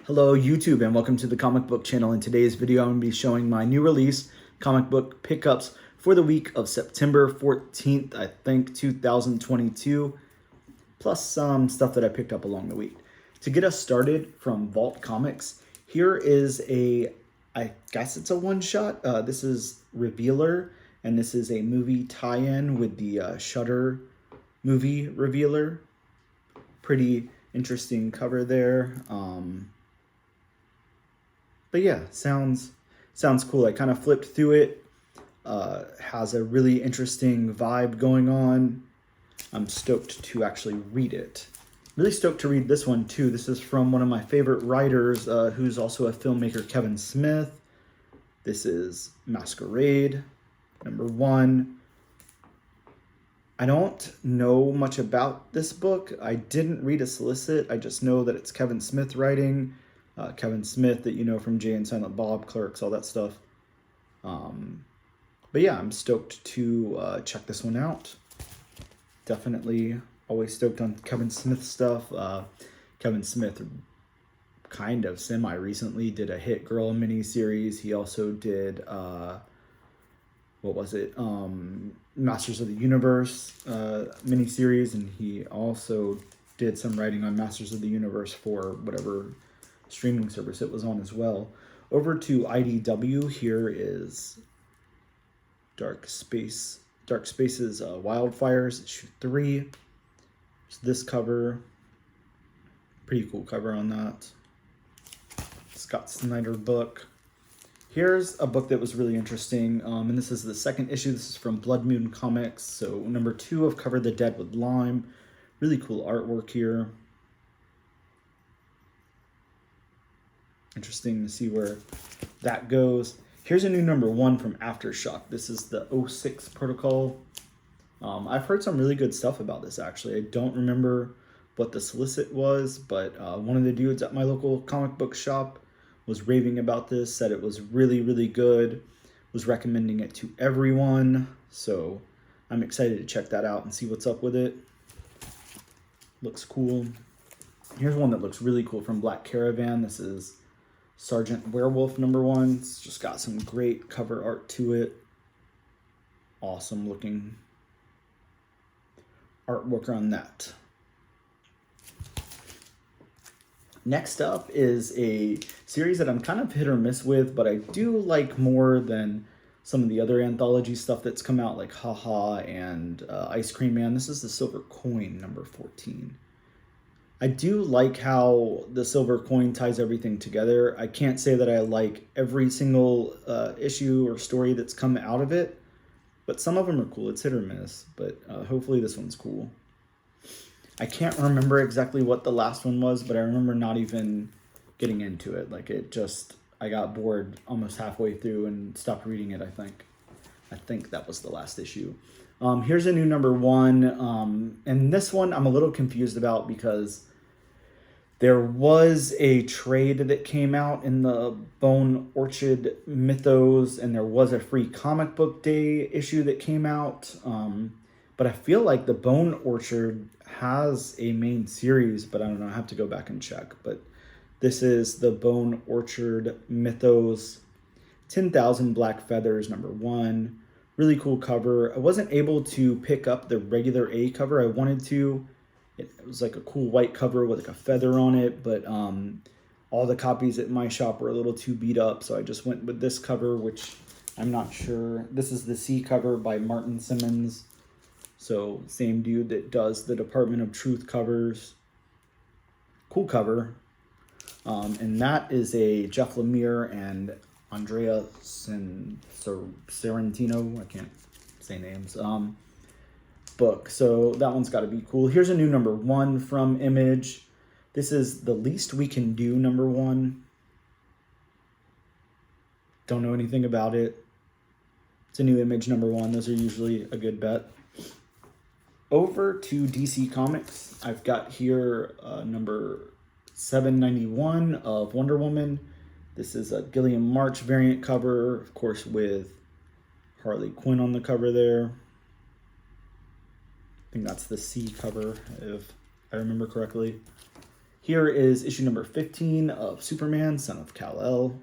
Hello YouTube and welcome to the comic book channel. In today's video I'm going to be showing my new release comic book pickups for the week of September 14th, I think 2022, plus some stuff that I picked up along the week. To get us started from Vault Comics, here is I guess it's a one-shot. This is Revealer, and this is a movie tie-in with the Shudder movie Revealer. Pretty interesting cover there. But yeah, sounds cool. I kind of flipped through it. Has a really interesting vibe going on. I'm stoked to actually read it. Really stoked to read this one too. This is from one of my favorite writers, who's also a filmmaker, Kevin Smith. This is Masquerade, #1. I don't know much about this book. I didn't read a solicit. I just know that it's Kevin Smith writing. Kevin Smith that you know from Jay and Silent Bob, Clerks, all that stuff. But yeah, I'm stoked to check this one out. Definitely always stoked on Kevin Smith stuff. Kevin Smith kind of semi-recently did a Hit Girl miniseries. He also did, what was it? Masters of the Universe miniseries, and he also did some writing on Masters of the Universe for whatever streaming service it was on as well. Over to IDW, here is Dark Spaces Wildfires, issue 3. It's this cover. Pretty cool cover on that. Scott Snyder book. Here's a book that was really interesting, and this is the second issue. This is from Blood Moon Comics, so #2 of Cover the Dead with Lime. Really cool artwork here. Interesting to see where that goes. Here's a new #1 from Aftershock. This is the 06 Protocol. I've heard some really good stuff about this, actually. I don't remember what the solicit was, but one of the dudes at my local comic book shop was raving about this, said it was really, really good, was recommending it to everyone. So I'm excited to check that out and see what's up with it. Looks cool. Here's one that looks really cool from Black Caravan. This is Sergeant Werewolf #1. It's just got some great cover art to it. Awesome looking artwork on that. Next up is a series that I'm kind of hit or miss with, but I do like more than some of the other anthology stuff that's come out, like Haha and Ice Cream Man. This is the Silver Coin #14. I do like how the Silver Coin ties everything together. I can't say that I like every single issue or story that's come out of it, but some of them are cool. It's hit or miss, but hopefully this one's cool. I can't remember exactly what the last one was, but I remember not even getting into it. Like I got bored almost halfway through and stopped reading it, I think that was the last issue. Here's a new #1, and this one I'm a little confused about because there was a trade that came out in the Bone Orchard Mythos, and there was a free comic book day issue that came out. But I feel like the Bone Orchard has a main series, but I don't know. I have to go back and check. But this is the Bone Orchard Mythos 10,000 Black Feathers #1. Really cool cover. I wasn't able to pick up the regular A cover. I wanted to. It was like a cool white cover with like a feather on it, but all the copies at my shop were a little too beat up, so I just went with this cover, which I'm not sure. This is the C cover by Martin Simmons. So same dude that does the Department of Truth covers. Cool cover. And that is a Jeff Lemire and Andrea Sorrentino, I can't say names, book. So that one's got to be cool. Here's a new #1 from Image. This is The Least We Can Do #1. Don't know anything about it. It's a new Image #1. Those are usually a good bet. Over to DC Comics. I've got here number 791 of Wonder Woman. This is a Gilliam March variant cover, of course, with Harley Quinn on the cover there. I think that's the C cover, if I remember correctly. Here is issue number 15 of Superman, Son of Kal-El.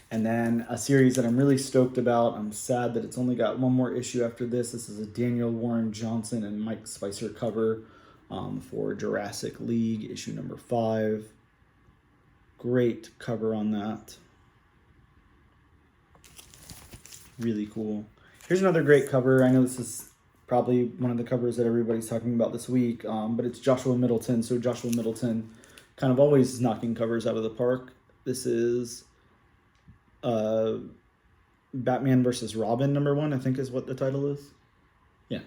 And then a series that I'm really stoked about. I'm sad that it's only got one more issue after this. This is a Daniel Warren Johnson and Mike Spicer cover for Jurassic League, issue number 5. Great cover on that. Really cool. Here's another great cover. I know this is probably one of the covers that everybody's talking about this week, but it's Joshua Middleton. So Joshua Middleton kind of always knocking covers out of the park. This is Batman versus Robin #1, I think is what the title is. Yeah.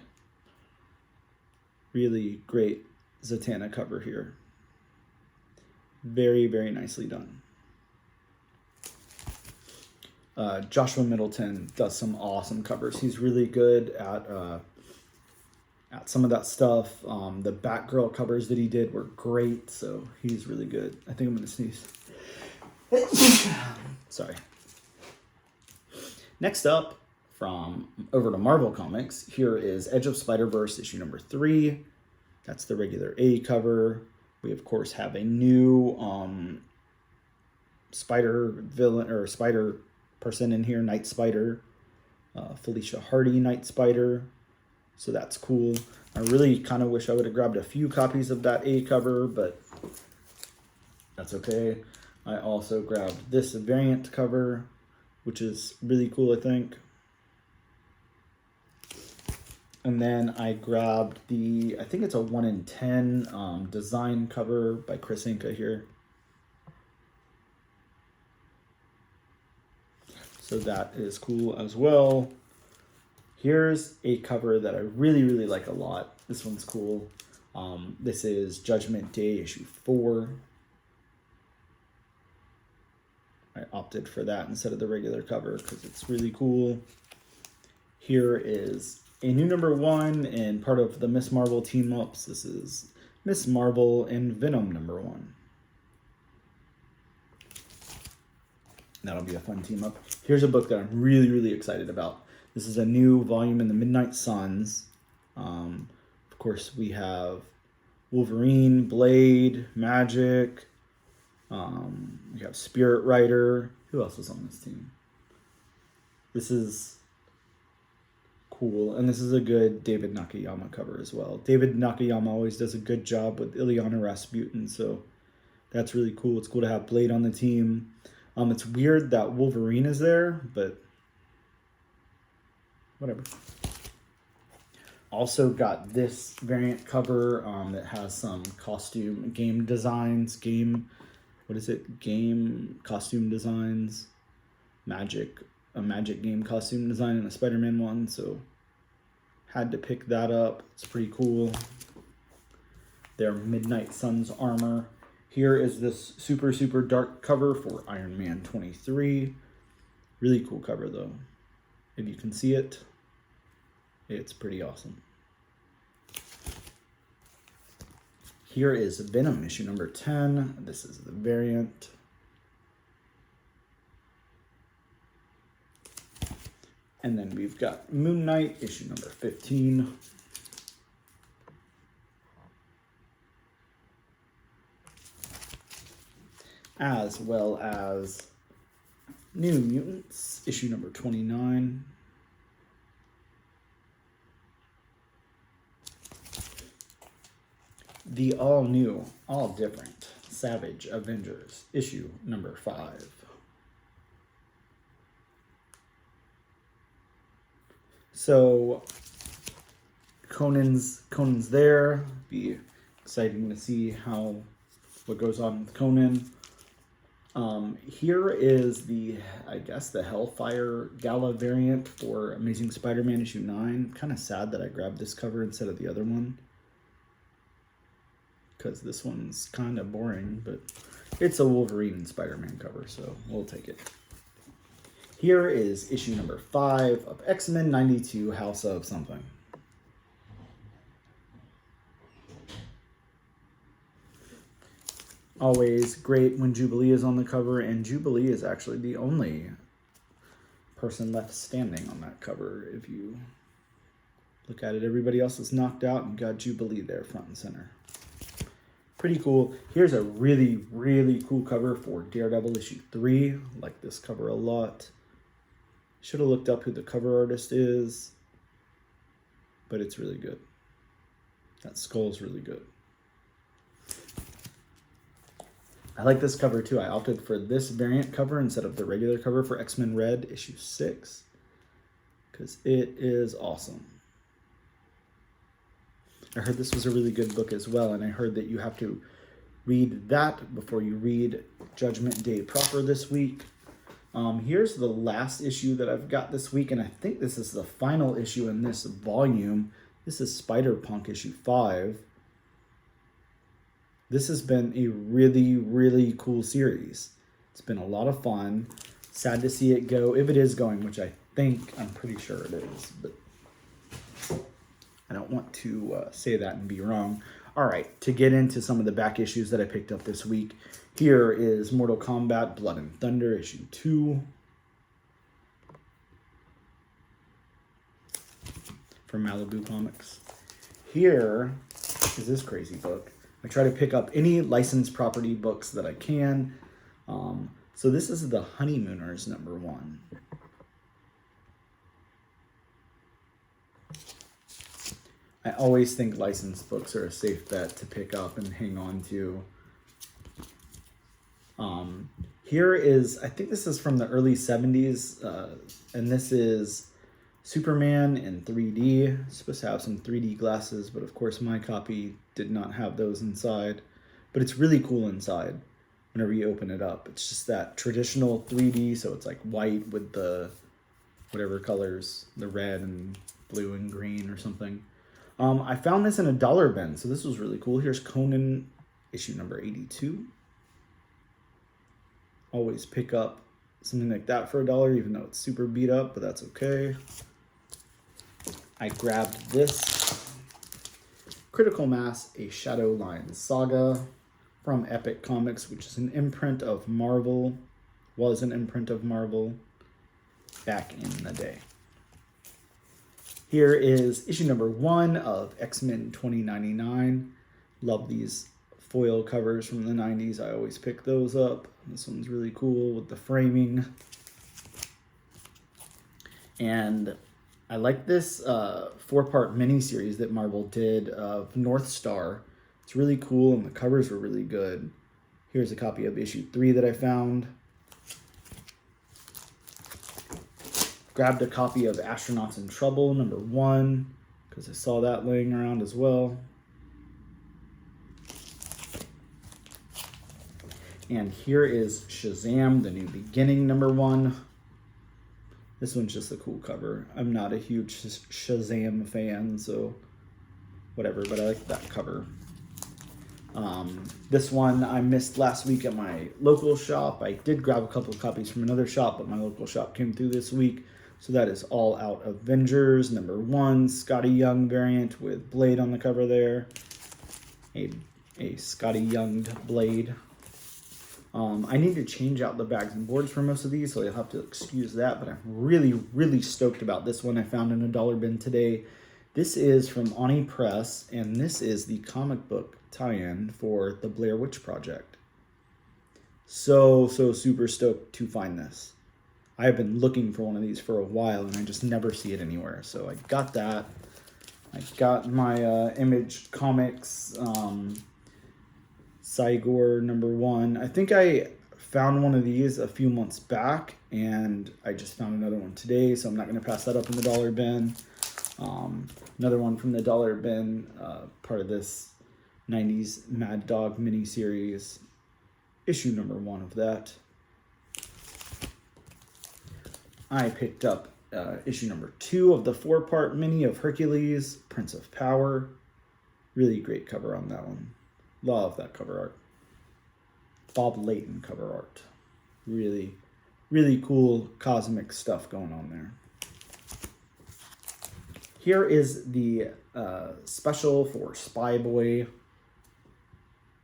Really great Zatanna cover here. Very, very nicely done. Joshua Middleton does some awesome covers. He's really good at some of that stuff. The Batgirl covers that he did were great, so he's really good. I think I'm gonna sneeze. Sorry. Next up, from over to Marvel Comics, here is Edge of Spider-Verse issue number 3. That's the regular A cover. We of course have a new spider villain or spider person in here, Night Spider, Felicia Hardy Night Spider. So that's cool. I really kind of wish I would have grabbed a few copies of that A cover, but that's okay. I also grabbed this variant cover, which is really cool, I think. And then I grabbed the, I think it's a 1 in 10 design cover by Chris Inca here. So that is cool as well. Here's a cover that I really, really like a lot. This one's cool. This is Judgment Day issue 4. I opted for that instead of the regular cover because it's really cool. Here is a new #1 and part of the Miss Marvel team-ups. This is Miss Marvel and Venom #1. That'll be a fun team-up. Here's a book that I'm really, really excited about. This is a new volume in the Midnight Suns. Of course, we have Wolverine, Blade, Magic. We have Spirit Rider. Who else is on this team? This is cool. And this is a good David Nakayama cover as well. David Nakayama always does a good job with Ilyana Rasputin. So that's really cool. It's cool to have Blade on the team. It's weird that Wolverine is there, but whatever. Also got this variant cover that has some costume game designs. What is it? Game costume designs. A magic game costume design and a Spider-Man one. So had to pick that up. It's pretty cool. Their Midnight Suns armor. Here is this super, super dark cover for Iron Man 23. Really cool cover though. If you can see it, it's pretty awesome. Here is Venom issue number 10. This is the variant. And then we've got Moon Knight issue number 15. As well as New Mutants issue number 29. The all-new, all-different Savage Avengers issue number 5. So Conan's there. Be exciting to see what goes on with Conan. Here is I guess the Hellfire Gala variant for Amazing Spider-Man issue 9. Kind of sad that I grabbed this cover instead of the other one, because this one's kind of boring, but it's a Wolverine and Spider-Man cover, so we'll take it. Here is issue number 5 of X-Men 92 House of Something. Always great when Jubilee is on the cover, and Jubilee is actually the only person left standing on that cover, if you Look at it. Everybody else is knocked out and got Jubilee there front and center. Pretty cool. Here's a really, really cool cover for Daredevil issue 3. I like this cover a lot. Should have looked up who the cover artist is, but it's really good. That skull's really good. I like this cover too. I opted for this variant cover instead of the regular cover for X-Men Red issue 6 because it is awesome. I heard this was a really good book as well, and I heard that you have to read that before you read Judgment Day proper this week. Here's the last issue that I've got this week, and I think this is the final issue in this volume. This is Spider-Punk issue 5. This has been a really, really cool series. It's been a lot of fun. Sad to see it go, if it is going, which I'm pretty sure it is, but I don't want to say that and be wrong. All right, to get into some of the back issues that I picked up this week, here is Mortal Kombat Blood and Thunder, issue 2. From Malibu Comics. Here is this crazy book. I try to pick up any licensed property books that I can. So this is The Honeymooners #1. I always think licensed books are a safe bet to pick up and hang on to. Here is, I think this is from the early 70s, and this is Superman in 3D. It's supposed to have some 3D glasses, but of course my copy did not have those inside. But it's really cool inside whenever you open it up. It's just that traditional 3D, so it's like white with the whatever colors, the red and blue and green or something. I found this in a dollar bin, so this was really cool. Here's Conan, issue number 82. Always pick up something like that for $1, even though it's super beat up, but that's okay. I grabbed this Critical Mass, a Shadowline Saga from Epic Comics, which is an imprint of Marvel, was an imprint of Marvel back in the day. Here is issue number 1 of X-Men 2099. Love these foil covers from the 90s. I always pick those up. This one's really cool with the framing. And I like this 4-part miniseries that Marvel did of North Star. It's really cool, and the covers were really good. Here's a copy of issue 3 that I found. Grabbed a copy of Astronauts in Trouble, number 1, because I saw that laying around as well. And here is Shazam, The New Beginning, number 1. This one's just a cool cover. I'm not a huge Shazam fan, so whatever, but I like that cover. This one I missed last week at my local shop. I did grab a couple of copies from another shop, but my local shop came through this week. So that is All Out Avengers, number 1, Scotty Young variant with Blade on the cover there. A Scotty Young Blade. I need to change out the bags and boards for most of these, so you'll have to excuse that, but I'm really, really stoked about this one I found in a dollar bin today. This is from Oni Press, and this is the comic book tie-in for the Blair Witch Project. So super stoked to find this. I have been looking for one of these for a while, and I just never see it anywhere. So I got that. I got my Image Comics Cygor number 1. I think I found one of these a few months back, and I just found another one today, so I'm not going to pass that up in the dollar bin. Another one from the dollar bin, part of this 90s Mad Dog miniseries, issue number 1 of that. I picked up issue number 2 of the 4-part mini of Hercules, Prince of Power. Really great cover on that one. Love that cover art. Bob Layton cover art. Really, really cool cosmic stuff going on there. Here is the special for Spy Boy.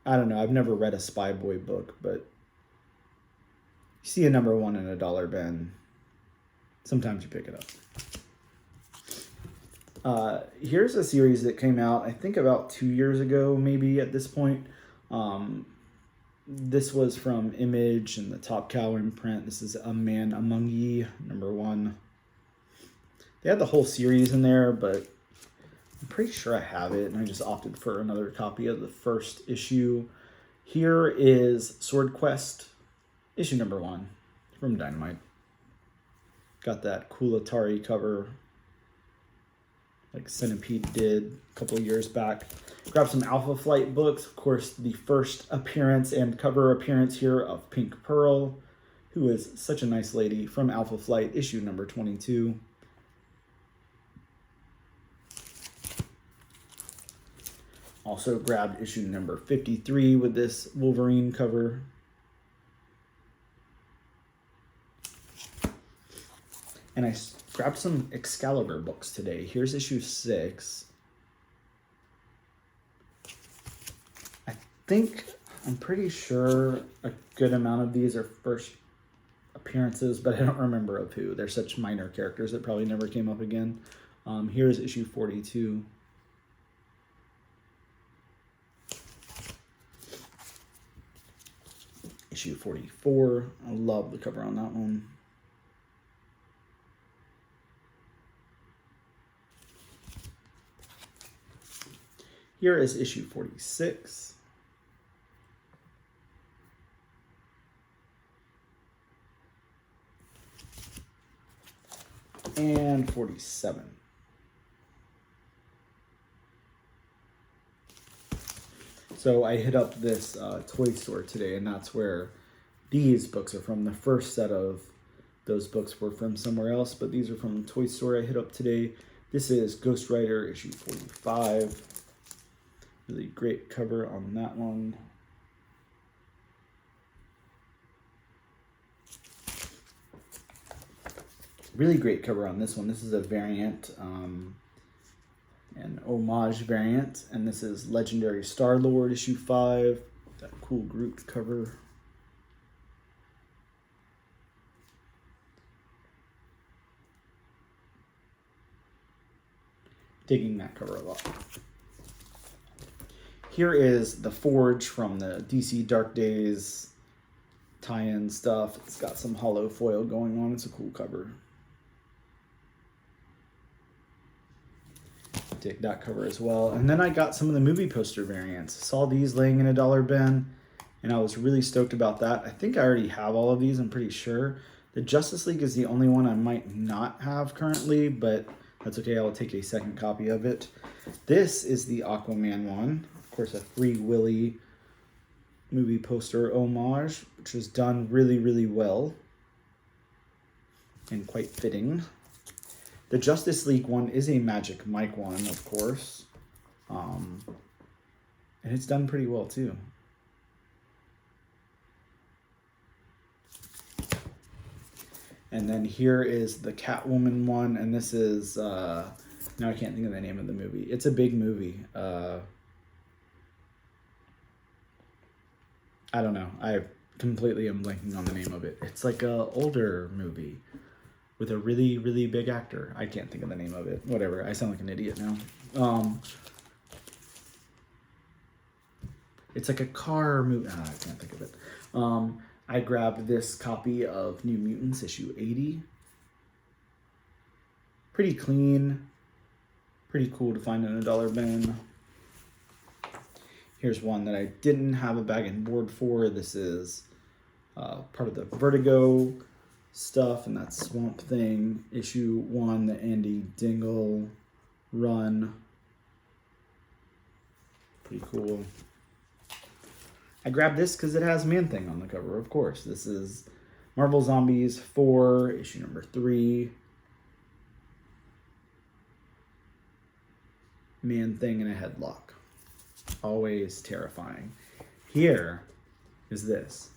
I don't know, I've never read a Spy Boy book, but you see a number 1 in a dollar bin. Sometimes you pick it up. Here's a series that came out, I think, about 2 years ago, maybe at this point. This was from Image and the Top Cow imprint. This is A Man Among Ye, #1. They had the whole series in there, but I'm pretty sure I have it, and I just opted for another copy of the first issue. Here is Sword Quest, issue #1 from Dynamite. Got that cool Atari cover, like Centipede did a couple of years back. Grab some Alpha Flight books. Of course, the first appearance and cover appearance here of Pink Pearl, who is such a nice lady, from Alpha Flight, issue #22. Also grabbed issue #53 with this Wolverine cover. And I grabbed some Excalibur books today. Here's issue 6. I'm pretty sure a good amount of these are first appearances, but I don't remember of who. They're such minor characters that probably never came up again. Here's issue 42. Issue 44. I love the cover on that one. Here is issue 46. And 47. So I hit up this toy store today, and that's where these books are from. The first set of those books were from somewhere else, but these are from the toy store I hit up today. This is Ghost Rider issue 45. Really great cover on that one. Really great cover on this one. This is a variant, an homage variant, and this is Legendary Star-Lord issue 5. That cool Groot cover. Digging that cover a lot. Here is the Forge from the DC Dark Days tie-in stuff. It's got some hollow foil going on. It's a cool cover. Dig that cover as well. And then I got some of the movie poster variants. Saw these laying in a dollar bin, and I was really stoked about that. I think I already have all of these, I'm pretty sure. The Justice League is the only one I might not have currently, but that's okay. I'll take a second copy of it. This is the Aquaman one. Of course, a Free Willy movie poster homage, which was done really, really well and quite fitting. The Justice League one is a Magic Mike one, of course. And it's done pretty well, too. And then here is the Catwoman one, and this is, now I can't think of the name of the movie. It's a big movie. I don't know. I completely am blanking on the name of it. It's like a older movie with a really, really big actor. I can't think of the name of it. Whatever. I sound like an idiot now. It's like a car movie. I can't think of it. I grabbed this copy of New Mutants issue 80. Pretty clean. Pretty cool to find in a dollar bin. Here's one that I didn't have a bag and board for. This is part of the Vertigo stuff, and that's Swamp Thing issue 1, the Andy Dingle run. Pretty cool. I grabbed this because it has Man-Thing on the cover, of course. This is Marvel Zombies 4, issue #3. Man-Thing in a headlock. Always terrifying. Here is this.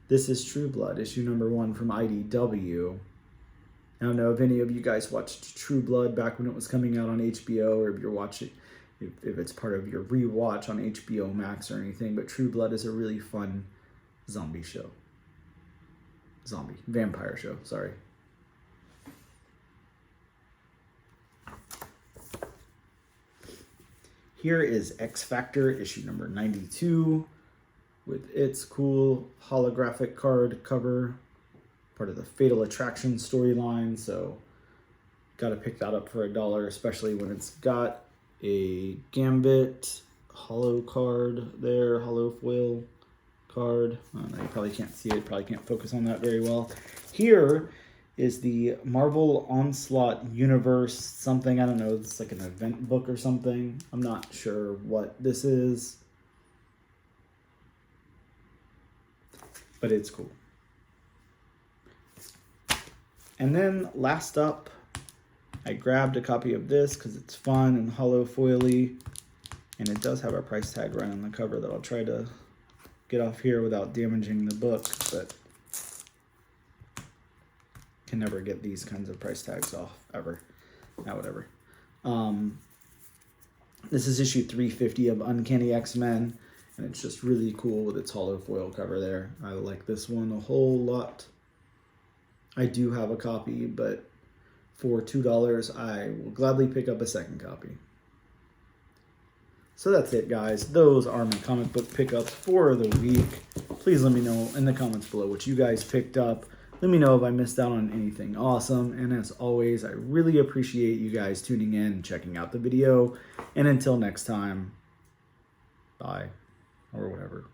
This is True Blood, issue #1 from IDW. I don't know if any of you guys watched True Blood back when it was coming out on HBO, or if you're watching, if it's part of your rewatch on HBO Max or anything, but True Blood is a really fun zombie show. Vampire show, sorry. Here is X Factor, issue number 92, with its cool holographic card cover, part of the Fatal Attraction storyline. So got to pick that up for $1, especially when it's got a Gambit holo card there, holo foil card. I don't know, you probably can't see it, probably can't focus on that very well. Here is the Marvel Onslaught Universe something. I don't know, it's like an event book or something. I'm not sure what this is, but it's cool. And then last up, I grabbed a copy of this because it's fun and hollow foily, and it does have a price tag right on the cover that I'll try to get off here without damaging the book, but can never get these kinds of price tags off, ever. Whatever. This is issue 350 of Uncanny X-Men, and it's just really cool with its hollow foil cover there. I like this one a whole lot. I do have a copy, but for $2, I will gladly pick up a second copy. So that's it, guys. Those are my comic book pickups for the week. Please let me know in the comments below what you guys picked up. Let me know if I missed out on anything awesome. And as always, I really appreciate you guys tuning in and checking out the video. And until next time, bye, or whatever.